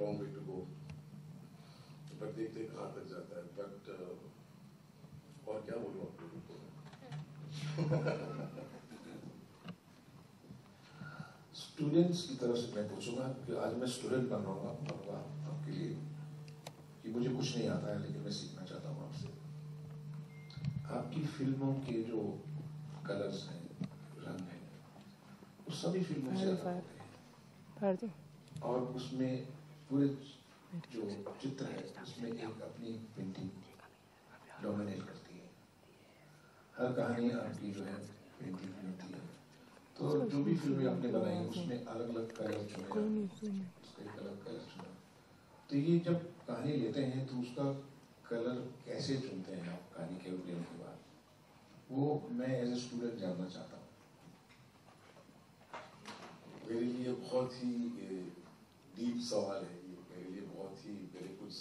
Long way to go, but देखते कहाँ तक जाता है। बट और क्या बोलूँ आप लोगों को। स्टूडेंट्स की तरफ से मैं पूछूंगा कि आज मैं स्टूडेंट बनूंगा आपके लिए कि मुझे कुछ नहीं आता है, लेकिन मैं सीखना चाहता हूँ आपसे। आपकी फिल्मों के जो कलर्स हैं, रंग हैं, वो सभी फिल्मों से अलग होते हैं, और उसमें पूरे जो चित्र है उसमें एक अपनी पेंटिंग डोमिनेट करती है। हर कहानी आपकी जो है पेंटिंग में होती है। तो जो भी फिल्में आपने बनाई उसमें अलग अलग कलर चुने, उसका एक अलग कलर चुना। तो ये जब कहानी लेते हैं तो उसका कलर कैसे चुनते हैं आप कहानी के लेने के बाद, वो मैं एज ए स्टूडेंट जानना चाहता हूँ। मेरे लिए बहुत ही डीप सवाल है ये, मेरे लिए बहुत ही, मेरे कुछ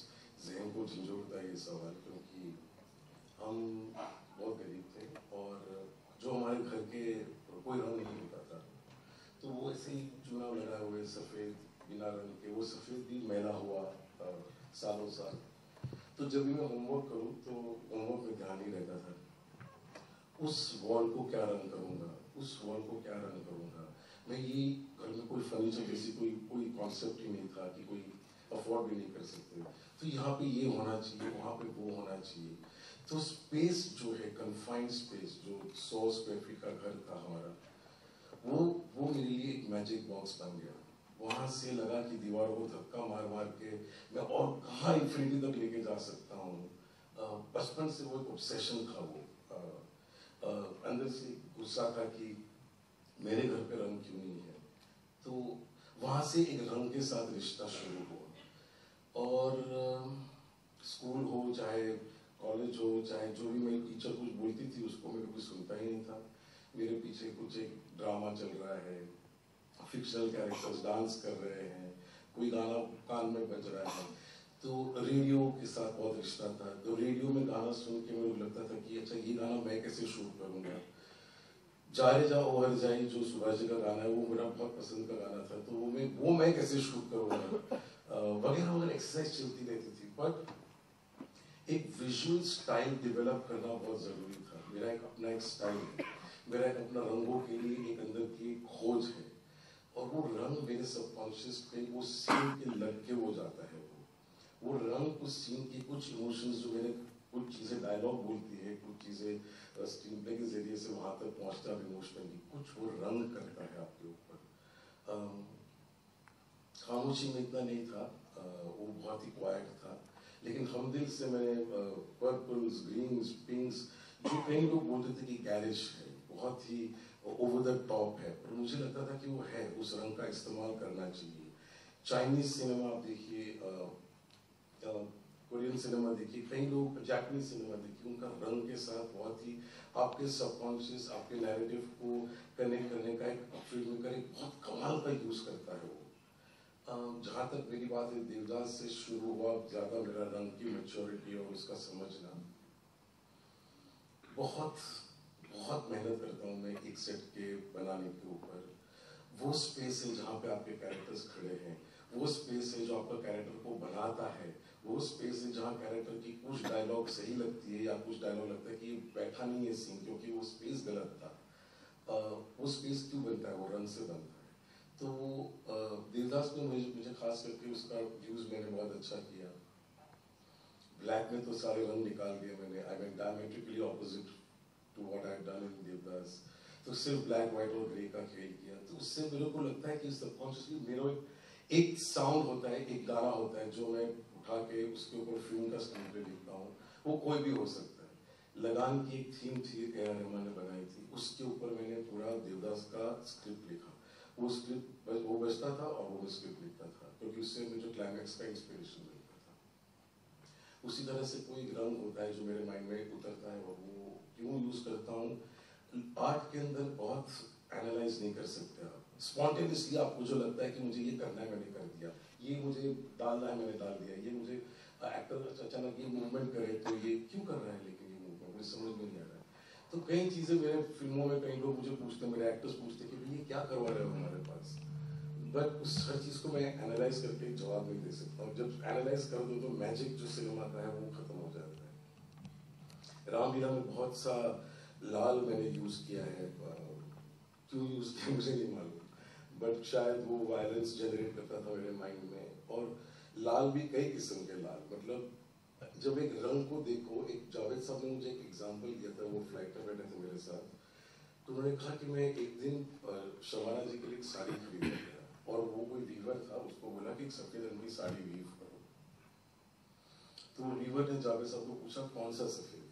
जहन को झंझोड़ता है ये सवाल, क्योंकि हम बहुत गरीब थे और जो हमारे घर के कोई रंग नहीं होता था, तो वो ऐसे ही चूना लगाए हुए सफ़ेद बिना रंग के, वो सफ़ेद भी मैला हुआ सालों साल। तो जब भी मैं होमवर्क करूँ तो होमवर्क में ध्यान ही रहता था, उस वॉल को क्या रंग करूँगा, उस वॉल को क्या रंग करूँगा। मैं ये घर में कोई फर्नीचर जैसी कोई कॉन्सेप्ट ही नहीं था कि कोई अफोर्ड भी नहीं कर सकते, तो यहाँ पे ये होना चाहिए, वहाँ पे वो होना चाहिए। तो स्पेस जो है, कन्फाइंड स्पेस, जो 100 स्क्वायर फीट का घर था हमारा, वो मेरे लिए एक मैजिक बॉक्स बन गया। वहां से लगा कि दीवारों को धक्का मार मार के मैं और कहाँ इंफिनिटी तक लेके जा सकता हूँ। बचपन से वो एक ऑब्सेशन था, वो अंदर से गुस्सा था कि मेरे घर पे रंग क्यों नहीं है। तो वहां से एक रंग के साथ रिश्ता शुरू हुआ, और स्कूल हो चाहे कॉलेज हो, चाहे जो भी मेरी टीचर कुछ बोलती थी उसको मैं कभी सुनता ही नहीं था। मेरे पीछे कुछ एक ड्रामा चल रहा है, फिक्शनल कैरेक्टर्स डांस कर रहे हैं, कोई गाना कान में बज रहा है। तो रेडियो के साथ बहुत रिश्ता था, तो रेडियो में गाना सुन के मुझे लगता था कि अच्छा ये गाना मैं कैसे शूट करूँगा। जाए जा ओ हर जाई जो सुभाष जी का गाना है, वो मेरा बहुत पसंद का गाना था, तो वो मैं कैसे शूट करूँगा, वगैरह वगैरह एक्सरसाइज चलती रहती थी। बट एक विजुअल स्टाइल डेवलप करना बहुत ज़रूरी था। मेरा एक अपना एक स्टाइल है, मेरा एक अपना रंगों के लिए एक अंदर की खोज है, और वो रंग मेरे सबकॉन्शियस पे वो सीन के लग के वो जाता है। वो रंग उस सीन की कुछ इमोशंस जो मैंने कुछ चीज़ें डायलॉग बोलती है, कुछ चीज़ें स्क्रीन प्ले के जरिए से वहाँ तक पहुँचता है इमोशनली, कुछ वो रंग करता है आपके ऊपर। खामोशी में इतना नहीं था, वो बहुत ही क्वाइट था, लेकिन हम दिल से मैंने पर्पल्स, ग्रीन्स, पिंक्स, जो कई लोग बोलते थे कि गैरिश है, बहुत ही ओवर द टॉप है, पर मुझे लगता था कि वो है, उस रंग का इस्तेमाल करना चाहिए। चाइनीज सिनेमा आप देखिए, कोरियन सिनेमा देखिए, कई लोग जापानीज सिनेमा देखिए, उनका रंग के साथ बहुत ही आपके सबकॉन्शियस, आपके नैरेटिव को कनेक्ट करने का एक फिल्म का एक बहुत कमाल का यूज करता है वो। जहाँ तक मेरी बात है, देवदास से शुरू हुआ ज्यादा मेरा रंग की मैच्योरिटी और उसका समझना। बहुत बहुत मेहनत करता हूँ मैं एक सेट के बनाने के ऊपर। वो स्पेस है जहाँ पे आपके कैरेक्टर्स खड़े हैं, वो स्पेस है जो आपका कैरेक्टर को बनाता है, वो स्पेस है जहाँ कैरेक्टर की कुछ डायलॉग सही लगती है या कुछ डायलॉग लगता है कि बैठा नहीं है सीन, क्योंकि वो स्पेस गलत था। वो स्पेस क्यों बनता है, वो रंग से बनता है। तो देवदास में मुझे खास करके उसका यूज मैंने बहुत अच्छा किया। ब्लैक में तो सारे रंग निकाल दिए मैंने, I mean diametrically opposite to what I have done in Devdas. तो सिर्फ ब्लैक व्हाइट और ग्रे का खेल किया, तो उससे मेरे को लगता है कि सबकॉन्शियसली मेरा एक साउंड होता है, एक गाना होता है जो मैं उठा के उसके ऊपर फिल्म का स्क्रीन प्ले लिखता हूँ। वो कोई भी हो सकता है। लगान की एक थीम थी, ए.आर. रहमान ने बनाई थी, उसके ऊपर मैंने पूरा देवदास का स्क्रिप्ट लिखा। वो स्क्रिप्ट वो बजता था और वो स्क्रिप्ट लिखता था, क्योंकि उससे मुझे क्लाइमैक्स का इंस्पिरेशन मिलता था। उसी तरह से कोई रंग होता है जो मेरे माइंड में उतरता है, और वो क्यों यूज करता हूँ। आर्ट के अंदर बहुत एनालाइज नहीं कर सकते आप, स्पॉन्टेनियसली आपको जो लगता है कि मुझे ये करना है मैंने कर दिया, ये मुझे डालना है मैंने डाल दिया, ये मुझे एक्टर अचानक ये मूवमेंट करे तो ये क्यों कर रहा है, लेकिन ये मूवमेंट मुझे समझ में नहीं आ रहा है। तो कई चीज़ें मेरे फिल्मों में कई लोग मुझे पूछते हैं, मेरे एक्टर्स पूछते हैं कि ये क्या करवा रहे हो हमारे पास। बट उस हर चीज को मैं एनालाइज करके जवाब नहीं दे सकता हूँ। जब एनालाइज कर दो तो मैजिक जो सिनेमा का है वो खत्म हो जाता है। रामलीला में बहुत सा लाल मैंने यूज किया है, क्यों यूज किया मुझे नहीं मालूम, बट शायद वो वायलेंस जनरेट करता था मेरे माइंड में। और लाल भी कई किस्म के लाल, मतलब जब एक रंग को देखो, एक जावेद साहब ने मुझे एक एग्जांपल दिया था, वो फ्लाइट में बैठे थे मेरे साथ, तो उन्होंने कहा कि मैं एक दिन शबाना जी के लिए एक साड़ी खरीदने गया और वो कोई वीवर था, उसको बोला कि एक सफेद रंग की साड़ी वीव करो। तो वो वीवर ने जावेद साहब को पूछा कौन सा सफेद,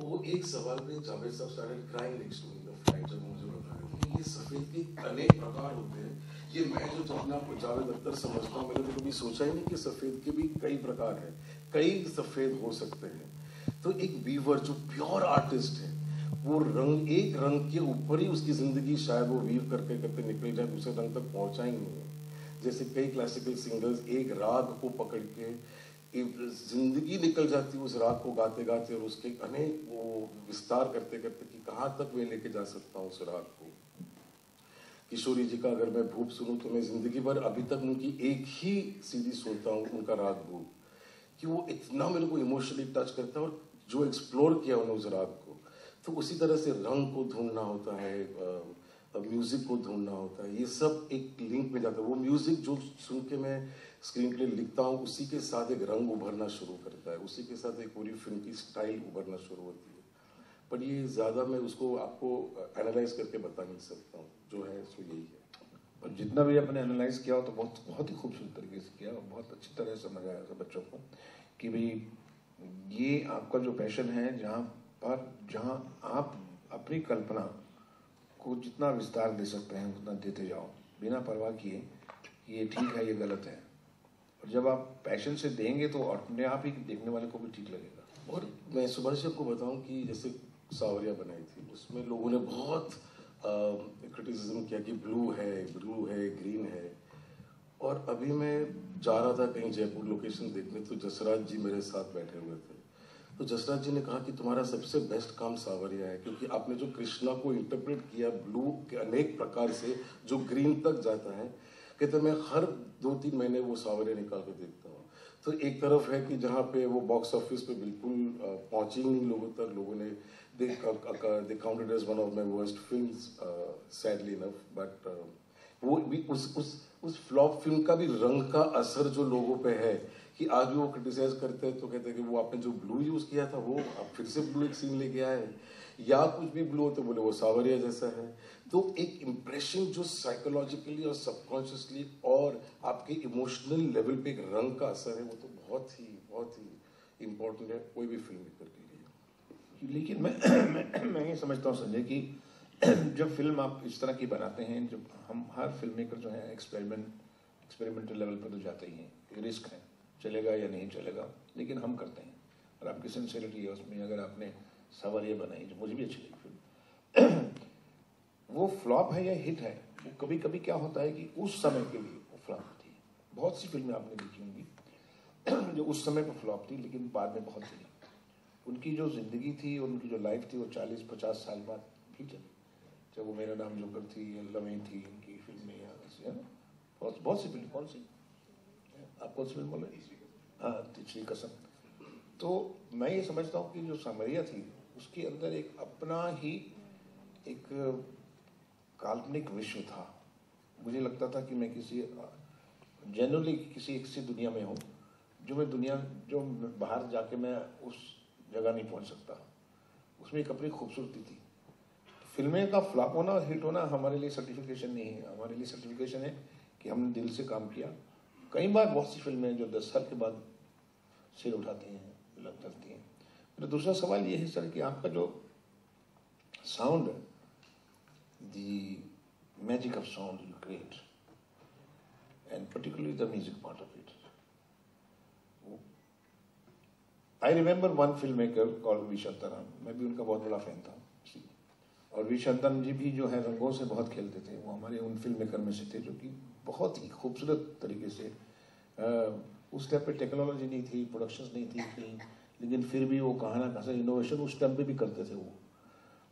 वो एक सवाल पे Javed sahab started crying next to me the flight, जब मुझे बताया कि ये सफेद के अनेक प्रकार होते हैं। ये मैं जो अपना जावेद अख्तर समझता हूँ, मैंने तो कभी सोचा ही नहीं कि सफेद के भी कई प्रकार हैं, कई सफेद हो सकते हैं। तो एक वीवर जो प्योर आर्टिस्ट है, वो रंग, एक रंग के ऊपर ही उसकी जिंदगी शायद वो वीव करते करते निकल जाए, दूसरे रंग तक पहुंचा ही नहीं है। जैसे कई क्लासिकल सिंगर्स एक राग को पकड़ के जिंदगी निकल जाती है उस राग को गाते गाते, और उसके अनेक वो विस्तार करते करते कि कहाँ तक मैं लेके जा सकता हूँ उस राग को। किशोरी जी का अगर मैं भूप सुनूं तो मैं जिंदगी भर अभी तक उनकी एक ही सीडी सुनता हूँ, उनका राग भूप, कि वो इतना मेरे को इमोशनली टच करता है, और जो एक्सप्लोर किया उन्होंने उस राग को। तो उसी तरह से रंग को ढूंढना होता है, म्यूजिक को ढूंढना होता है, ये सब एक लिंक में जाता है। वो म्यूजिक जो सुन के मैं स्क्रीन प्ले लिखता हूँ, उसी के साथ एक रंग उभरना शुरू करता है, उसी के साथ एक पूरी फिल्म की स्टाइल उभरना शुरू होती है। पर ये ज़्यादा मैं उसको आपको एनालाइज करके बता नहीं सकता हूँ, जो है सो यही है। पर जितना भी आपने एनालाइज किया हो तो बहुत बहुत ही खूबसूरत तरीके से किया और बहुत अच्छी तरह से समझाया सब बच्चों को कि भाई ये आपका जो पैशन है, जहाँ आप अपनी कल्पना को जितना विस्तार दे सकते हैं उतना देते जाओ, बिना परवाह किए ये ठीक है ये गलत है। और जब आप पैशन से देंगे तो अपने आप ही देखने वाले को भी ठीक लगेगा। और मैं सुभाष जी आपको बताऊं कि जैसे सावरिया बनाई थी, उसमें लोगों ने बहुत क्रिटिसिज्म किया कि ब्लू है, ग्रीन है। और अभी मैं जा रहा था कहीं जयपुर लोकेशन देखने, तो जसराज जी मेरे साथ बैठे हुए थे। तो जसराज जी ने कहा कि तुम्हारा सबसे बेस्ट काम सावरिया है, क्योंकि आपने जो कृष्णा को इंटरप्रेट किया ब्लू के अनेक प्रकार से जो ग्रीन तक जाता है, कहते मैं हर 2-3 महीने वो सावरिया निकाल के देखता हूँ। तो एक तरफ है कि जहाँ पे वो बॉक्स ऑफिस पे बिल्कुल पहुंची नहीं लोगों तक, लोगों ने they counted as one of my worst films sadly enough, but वो भी उस फ्लॉप फिल्म का भी रंग का असर जो लोगों पे है, कि आज भी वो क्रिटिसाइज करते हैं तो कहते हैं कि वो आपने जो ब्लू यूज किया था वो अब फिर से ब्लू एक सीन लेके आए, या कुछ भी ब्लू हो तो बोले वो सावरिया जैसा है। तो एक इम्प्रेशन जो साइकोलॉजिकली और सबकॉन्शियसली और आपके इमोशनल लेवल पे एक रंग का असर है, वो तो बहुत ही इम्पोर्टेंट है कोई भी फिल्म मेकर के लिए। लेकिन मैं ये समझता हूँ संजय कि जब फिल्म आप इस तरह की बनाते हैं, जब हम हर फिल्म मेकर जो है एक्सपेरिमेंटल लेवल पर तो जाते ही हैं, रिस्क है, चलेगा या नहीं चलेगा, लेकिन हम करते हैं। और आपकी सिंसियरिटी है उसमें। अगर आपने सावरिया बनाई जो मुझे भी अच्छी लगी फिल्म, वो फ्लॉप है या हिट है, वो कभी कभी क्या होता है कि उस समय के लिए वो फ्लॉप थी। बहुत सी फिल्में आपने देखी होंगी जो उस समय पर फ्लॉप थी लेकिन बाद में बहुत चली। उनकी जो जिंदगी थी, उनकी जो लाइफ थी, वो 40-50 साल बाद भी चली। चाहे वो मेरा नाम जोकर थी, लवें थी, इनकी फिल्में, या है ना, बहुत सी फिल्म। कौन सी आप कौन सी फिल्म बोल रहे? हाँ, तीसरी कसम। तो मैं ये समझता हूँ कि जो सावरिया थी उसके अंदर एक अपना ही एक काल्पनिक विश्व था। मुझे लगता था कि मैं किसी जनरली किसी ऐसी दुनिया में हूँ जो बाहर जाके मैं उस जगह नहीं पहुँच सकता। उसमें एक अपनी खूबसूरती थी। फिल्में का फ्लॉप होना और हिट होना हमारे लिए सर्टिफिकेशन नहीं है। हमारे लिए सर्टिफिकेशन है कि हमने दिल से काम किया। कई बार बहुत सी फिल्में जो 10 साल के बाद सिर उठाती हैं, लग चलती हैं। मेरा दूसरा सवाल ये है सर कि आपका जो साउंड है, the magic of sound you create and particularly the music part of it. I remember one film maker called V Shantaram. मैं भी उनका बहुत बड़ा फैन था। और वी शांताराम जी भी जो है रंगों से बहुत खेलते थे। वो हमारे उन फिल्म मेकर में से थे जो कि बहुत ही खूबसूरत तरीके से, उस टाइम पे टेक्नोलॉजी नहीं थी, प्रोडक्शंस नहीं थी, लेकिन फिर भी वो कहाँ ना कहाँ से इनोवेशन उस टाइम पे भी करते थे वो,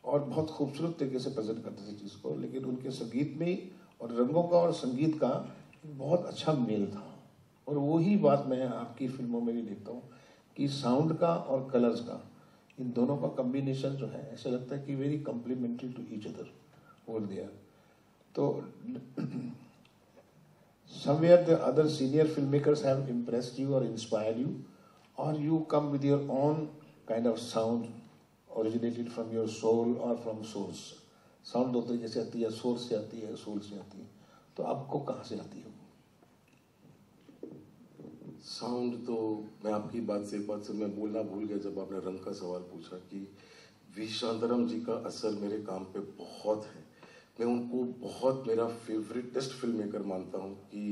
और बहुत खूबसूरत तरीके से प्रेजेंट करते थे चीज़ को। लेकिन उनके संगीत में और रंगों का और संगीत का बहुत अच्छा मेल था। और वही बात मैं आपकी फिल्मों में भी देखता हूँ कि साउंड का और कलर्स का, इन दोनों का कॉम्बिनेशन जो है ऐसा लगता है कि very complementary to each other over there. तो somewhere the other senior filmmakers have impressed you or inspired you, or you come with your own kind of sound originated from your soul or from source. Sound होते हैं जैसे आती है source से आती है, soul से आती है, तो आपको कहाँ से आती है? साउंड तो मैं आपकी बात से एक बात से मैं बोलना भूल गया जब आपने रंग का सवाल पूछा कि वी शांताराम जी का असर मेरे काम पे बहुत है। मैं उनको बहुत मेरा फेवरेटेस्ट फिल्म मेकर मानता हूँ कि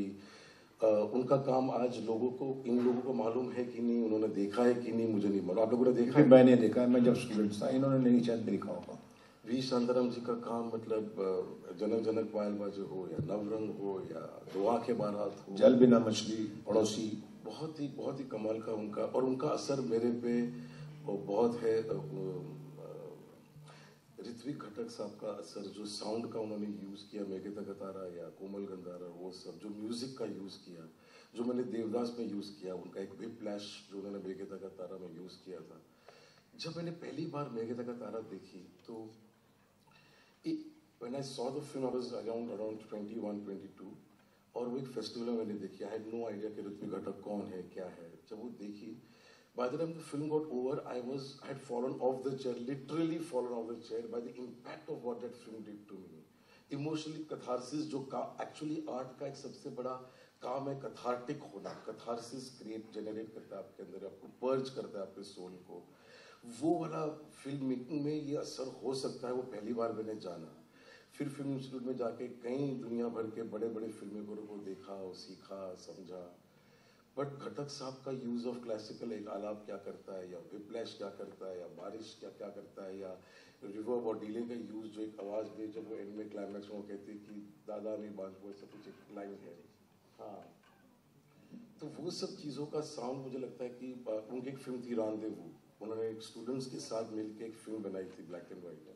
उनका काम आज लोगों को, इन लोगों को मालूम है कि नहीं, उन्होंने देखा है कि नहीं मुझे नहीं मालूम। आप लोगों ने देखा है? मैंने देखा है, मैं जब स्टूडेंट था, इन्होंने नहीं शायद देखा होगा। वी शांताराम जी का काम मतलब जनक जनक पायल बाजे हो या नवरंग हो या दो आंखें बारात हो, जल बिना मछली, पड़ोसी, बहुत ही कमाल का उनका, और उनका असर मेरे पे बहुत है। ऋत्विक घटक साहब का असर, जो साउंड का उन्होंने यूज किया, मेघे तक तारा या कोमल गंधारा, वो सब जो म्यूजिक का यूज किया, जो मैंने देवदास में यूज किया, उनका एक विप्लैश जो उन्होंने मेघे तक तारा में यूज किया था। जब मैंने पहली बार मेघे तक तारा देखी तो when I saw the film I was around 21, 22, और वो एक फेस्टिवल में मैंने देखी। आई हैड नो आइडिया कि ऋत्विक घटक कौन है, क्या है। जब वो देखी, by the time the film got over, I had fallen off the chair, literally fallen off the chair by the impact of what that film did to me. Emotionally catharsis, जो actually art का एक सबसे बड़ा काम है, cathartic होना, catharsis generate करता है आपके अंदर, आपको purge करता है आपके soul को। वो वाला फिल्म मेकिंग में ये असर हो सकता है, वो पहली बार मैंने जाना। फिर फिल्म इंस्टीट्यूट में जाके कई दुनिया भर के बड़े बड़े फिल्ममेकरों को देखा, सीखा, समझा। बट घटक साहब का यूज ऑफ क्लासिकल, एक आलाप क्या करता है, या विप्लैश क्या करता है, या बारिश क्या करता है, या रिवर्ब और डीले का यूज, जो एक आवाज में जब वो एंड में क्लाइमैक्स में वो कहती है कि दादा नहीं बांझो, ऐसा कुछ एक लाइन है। हाँ, तो वो सब चीज़ों का साउंड मुझे लगता है कि उनकी एक फिल्म थी रांदेवू, उन्होंने एक स्टूडेंट्स के साथ मिलकर एक फिल्म बनाई थी ब्लैक एंड व्हाइट में।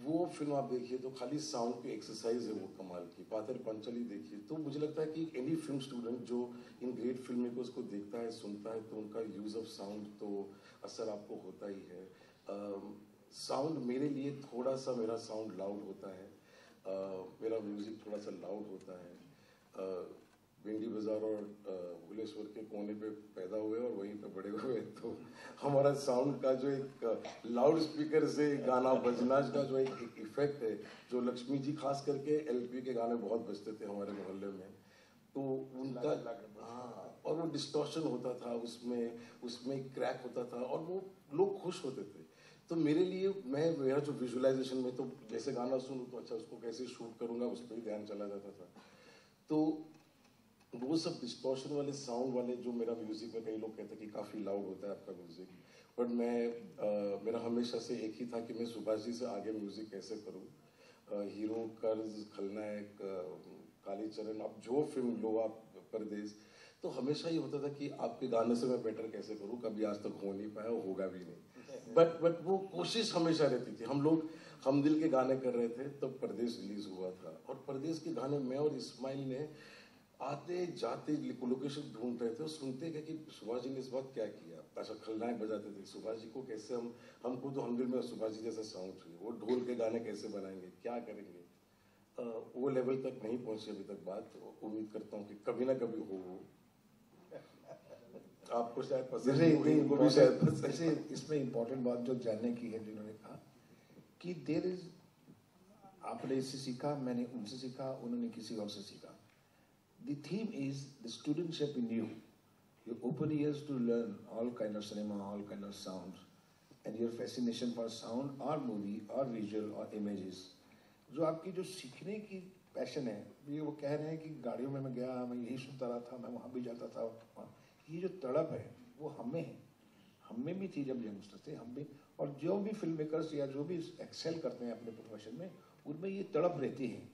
वो फिल्म आप देखिए तो खाली साउंड की एक्सरसाइज है वो कमाल की। पाथर पंचली देखिए, तो मुझे लगता है कि एनी फिल्म स्टूडेंट जो इन ग्रेट फिल्म मेकर्स को देखता है, सुनता है, तो उनका यूज ऑफ साउंड तो असर आपको होता ही है। साउंड मेरे लिए थोड़ा सा, मेरा साउंड लाउड होता है, मेरा म्यूजिक थोड़ा सा लाउड होता है। भिंडी बाजार और भुलेश्वर के कोने पे पैदा हुए और वहीं पे बड़े हुए, तो हमारा साउंड का जो एक लाउड स्पीकर से गाना बजना का जो एक इफेक्ट है, जो लक्ष्मी जी खास करके एलपी के गाने बहुत बजते थे हमारे मोहल्ले में, तो उनका हाँ, और वो डिस्टॉर्शन होता था, उसमें क्रैक होता था और वो लोग खुश होते थे। तो मेरे लिए मेरा जो विजुअलाइजेशन में, तो जैसे गाना सुनूं तो अच्छा उसको कैसे शूट करूंगा, उस पर ही ध्यान चला जाता था। तो वो सब डिस्टॉर्शन वाले साउंड वाले जो मेरा म्यूजिक में, कई लोग कहते हैं कि काफ़ी लाउड होता है आपका म्यूजिक, बट मेरा हमेशा से एक ही था कि मैं सुभाष जी से आगे म्यूजिक कैसे करूं। हीरो, कर्ज, खलनायक, कालीचरण, अब जो फिल्म लो आप, परदेश, तो हमेशा ये होता था कि आपके गाने से मैं बेटर कैसे करूं। कभी आज तक हो नहीं पाया, होगा भी नहीं, बट वो कोशिश हमेशा रहती थी। हम लोग हम दिल के गाने कर रहे थे तब परदेश रिलीज हुआ था, और परदेश के गाने मैं और इस्माइल ने आते जाते लोकेशन ढूंढ रहे थे और सुनते गए कि सुभाष जी ने इस बात क्या किया। अच्छा, खलनायक बजाते थे, सुभाष जी को कैसे हमको तो हम दिल में सुभाष जी जैसा साउंड चाहिए, वो ढोल के गाने कैसे बनाएंगे, क्या करेंगे। वो लेवल तक नहीं पहुंचे अभी तक बात। उम्मीद करता हूँ कि कभी ना कभी हो। आपको शायद पसंद भी शायद पसंद। इसमें इम्पोर्टेंट बात जो जानने की है, जिन्होंने कहा कि देयर इज, आपने इससे सीखा, मैंने उनसे सीखा, उन्होंने किसी और से सीखा। The theme is the studentship in you. Your open ears to learn all kind of cinema, all kind of sounds, and your fascination for sound or movie or visual or images. जो आपकी जो सीखने की passion है, ये वो कह रहे हैं कि गाड़ियों में मैं गया, मैं यही सुनता रहा था, मैं वहाँ भी जाता था। ये जो तड़प है वो हमें है, हमें भी थी जब यंगस्टर थे, हम भी, और जो भी फिल्म मेकर्स या जो भी एक्सेल करते हैं अपने प्रोफेशन में, उनमें ये तड़प रहती है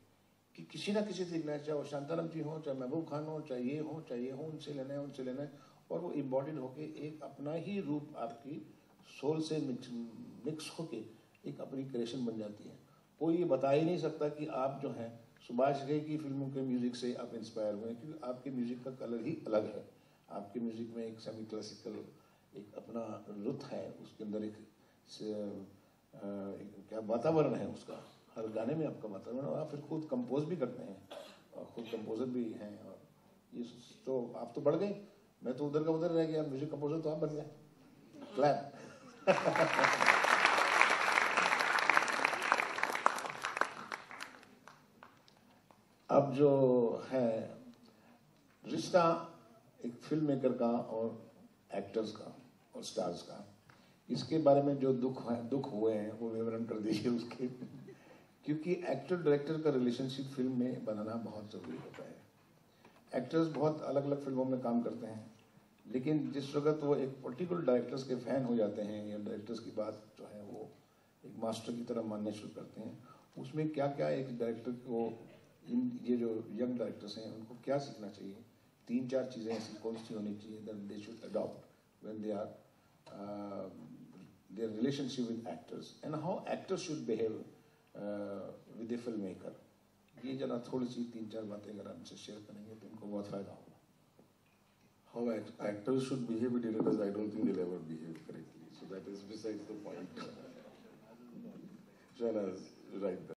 कि किसी ना किसी से लेना, चाहे वो शांताराम जी हो, चाहे महबूब खान हो, चाहे ये हो, उनसे लेना है, उनसे लेना है, और वो इम्बॉडीड होके एक अपना ही रूप आपकी सोल से मिक्स होके एक अपनी क्रिएशन बन जाती है। कोई ये बता ही नहीं सकता कि आप जो हैं सुभाष घई की फिल्मों के म्यूजिक से आप इंस्पायर हुए, क्योंकि आपके म्यूजिक का कलर ही अलग है। आपके म्यूजिक में एक सेमी क्लासिकल एक अपना रुत है, उसके अंदर एक क्या वातावरण है उसका, हर गाने में आपका वातावरण, और आप फिर खुद कंपोज भी करते हैं और खुद कंपोजर भी हैं। और ये तो आप तो बढ़ गए, मैं तो उधर का उधर रह गया, म्यूजिक कंपोजर तो आप बन गए। क्लैप। अब जो है रिश्ता एक फिल्म मेकर का और एक्टर्स का और स्टार्स का, इसके बारे में जो दुख हुए हैं वो विवरण कर दीजिए उसके। क्योंकि एक्टर डायरेक्टर का रिलेशनशिप फिल्म में बनाना बहुत जरूरी होता है। एक्टर्स बहुत अलग अलग फिल्मों में काम करते हैं, लेकिन जिस वक्त वो एक पर्टिकुलर डायरेक्टर्स के फैन हो जाते हैं या डायरेक्टर्स की बात जो है वो एक मास्टर की तरह मानने शुरू करते हैं, उसमें क्या क्या एक डायरेक्टर को, ये जो यंग डायरेक्टर्स हैं उनको क्या सीखना चाहिए, 3-4 चीज़ें ऐसी कौन सी होनी चाहिए that they should adopt when they are their relationship with actors and how actors should behave with a filmmaker। ये जरा थोड़ी सी 3-4 बातें अगर हमसे शेयर करेंगे तो इनको बहुत फायदा होगा। How actors should behave with directors, I don't think they'll ever behave correctly. So that is besides the point. Shahnaaz, right there.